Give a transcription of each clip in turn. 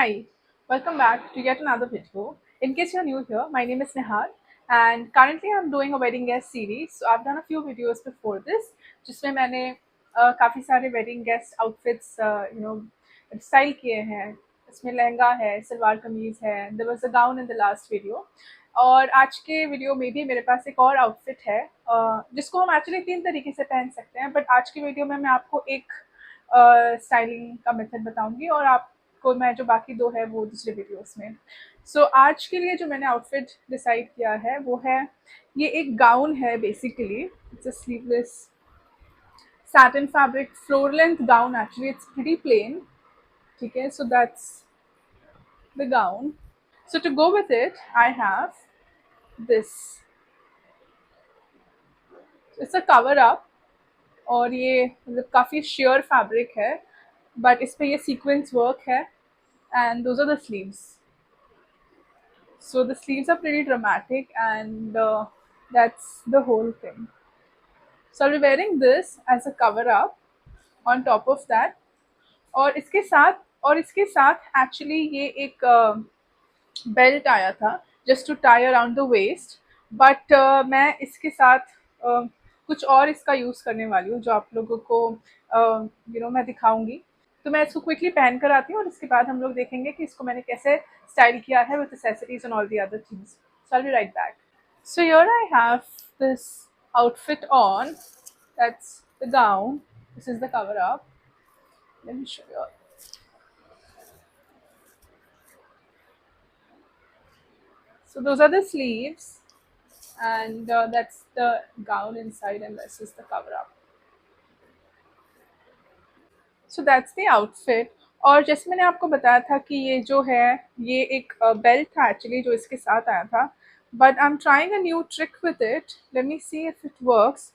Hi, welcome back to yet another video. In case you're new here, my name is Nihal and currently I'm doing a wedding guest series. So I've done a few videos before this जिसमें मैंने काफ़ी सारे wedding guest outfits style किए हैं. इसमें लहंगा है, सलवार कमीज है, there was a gown in the last video. और आज के वीडियो में भी मेरे पास एक और आउटफिट है जिसको हम एक्चुअली तीन तरीके से पहन सकते हैं, बट आज की वीडियो में मैं आपको एक स्टाइलिंग का मेथड बताऊंगी और आपको मैं जो बाकी दो है वो दूसरे वीडियोस में. आज के लिए जो मैंने आउटफिट डिसाइड किया है वो है, ये एक गाउन है basically. It's a sleeveless satin fabric floor length gown. Actually it's pretty plain. ठीक है, so that's the gown. So to go with it I have this. It's a cover up और ये मतलब काफ़ी sheer fabric है, but इस पे ये sequence work है and those are the sleeves. So the sleeves are pretty dramatic and that's the whole thing. So I'll be wearing this as a cover up on top of that. और इसके साथ actually ये एक belt आया था just to tie around the waist, but मैं इसके साथ कुछ और इसका यूज़ करने वाली हूँ जो आप लोगों को मैं दिखाऊंगी. तो मैं इसको क्विकली पहन कर आती हूँ और इसके बाद हम लोग देखेंगे कि इसको मैंने कैसे स्टाइल किया है with accessories and all the other things. So I will be right back. So here I have this outfit on. That's the gown. This is the cover up. Let me show you. So those are the sleeves, and that's the gown inside, and this is the cover up. So that's the outfit. और जैसे मैंने आपको बताया था कि ये जो है ये एक बेल्ट था एक्चुअली जो इसके साथ आया था, but I am trying a new trick with it. Let me see if it works.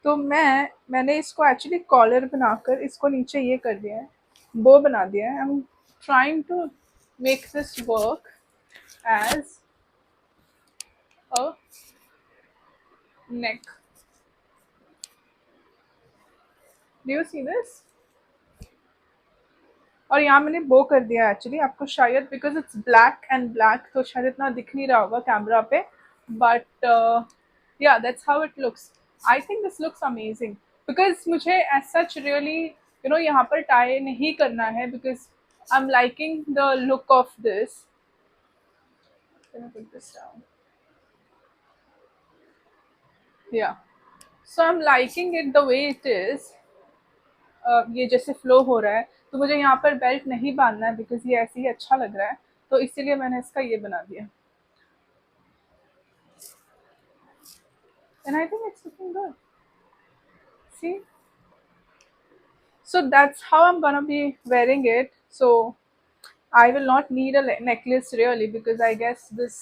तो मैंने इसको एक्चुअली कॉलर बनाकर इसको नीचे ये कर दिया है, बो बना दिया है. I am trying to make this work as a neck. Do you see this? और यहाँ मैंने बो कर दिया एक्चुअली. आपको शायद because it's black and black तो शायद इतना दिख नहीं रहा होगा कैमरा पे, but yeah that's how it looks. I think this looks amazing because मुझे एज सच रियली यहाँ पर टाई नहीं करना है because I am liking the look of this. Yeah so I am liking it the way it is. ये जैसे flow हो रहा है तो मुझे यहाँ पर बेल्ट नहीं बांधना है बिकॉज ये ऐसे ही अच्छा लग रहा है, तो इसीलिए मैंने इसका ये बना दिया. And I think it's looking good. See, so that's how I'm gonna be wearing it. So I will not need a necklace really because I guess this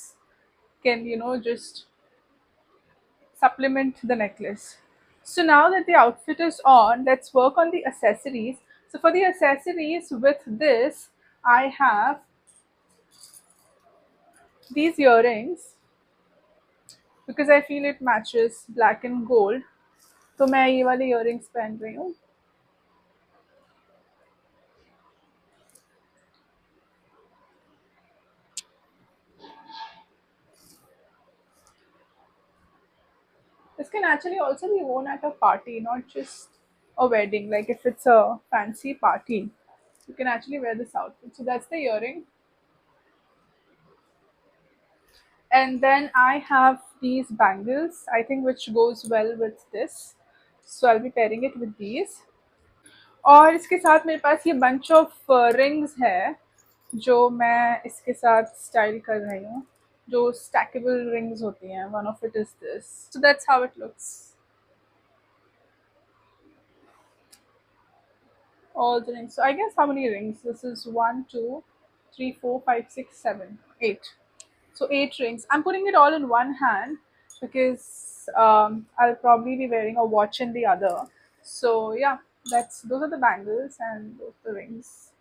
can just supplement the necklace. So now that the outfit is on, let's work on the accessories. So for the accessories with this, I have these earrings because I feel it matches black and gold. तो मैं ये वाले earrings पहन रही हूँ. This can actually also be worn at a party, not just a wedding. Like if it's a fancy party, you can actually wear this outfit. So that's the earring. And then I have these bangles, I think, which goes well with this. So I'll be pairing it with these. और इसके साथ मेरे पास ये bunch of rings है जो मैं इसके साथ स्टाइल कर रही हूँ, जो stackable rings होती हैं. One of it is this. So that's how it looks. All the rings. So I guess how many rings? This is 1, 2, 3, 4, 5, 6, 7, 8. So 8 rings. I'm putting it all in one hand because I'll probably be wearing a watch in the other. So yeah, those are the bangles and those are the rings,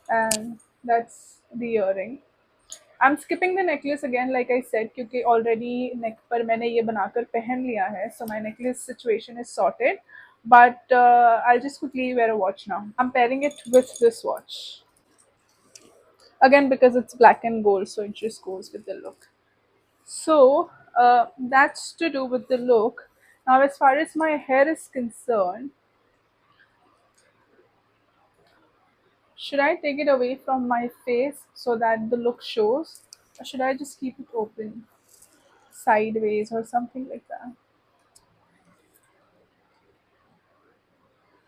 and that's the earring. I'm skipping the necklace again, like I said, क्योंकि already neck पर मैंने ये बनाकर पहन लिया है, so my necklace situation is sorted. But I'll just quickly wear a watch now. I'm pairing it with this watch. again because it's black and gold, so it just goes with the look. So that's to do with the look. Now, as far as my hair is concerned, should I take it away from my face so that the look shows, or should I just keep it open sideways or something like that?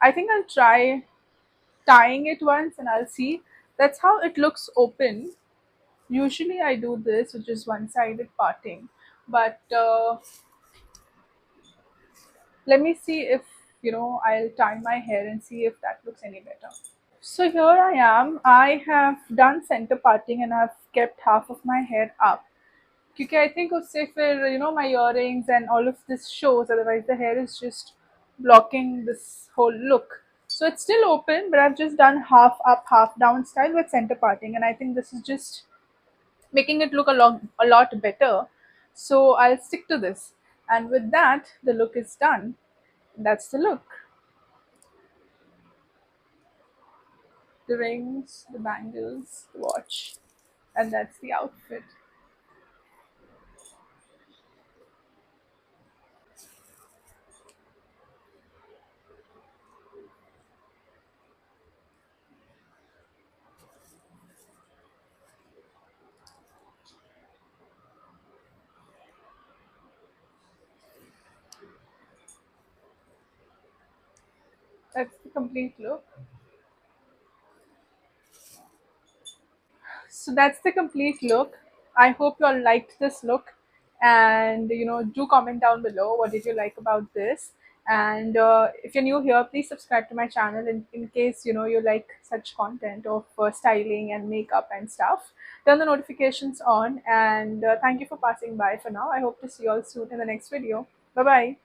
I think I'll try tying it once and I'll see. That's how it looks open. Usually I do this, which is one-sided parting. But let me see if, I'll tie my hair and see if that looks any better. So here I am. I have done center parting and I've kept half of my hair up. क्योंकि I think उससे फिर my earrings and all of this shows, otherwise the hair is just blocking this whole look. So it's still open, but I've just done half up, half down style with center parting, and I think this is just making it look a lot better. So I'll stick to this, and with that, the look is done. That's the look. The rings, the bangles, the watch, and that's the outfit. That's the complete look. So that's the complete look. I hope you all liked this look, and do comment down below what did you like about this. And if you're new here, please subscribe to my channel in case you like such content of styling and makeup and stuff. Turn the notifications on, and thank you for passing by for now. I hope to see you all soon in the next video. Bye bye.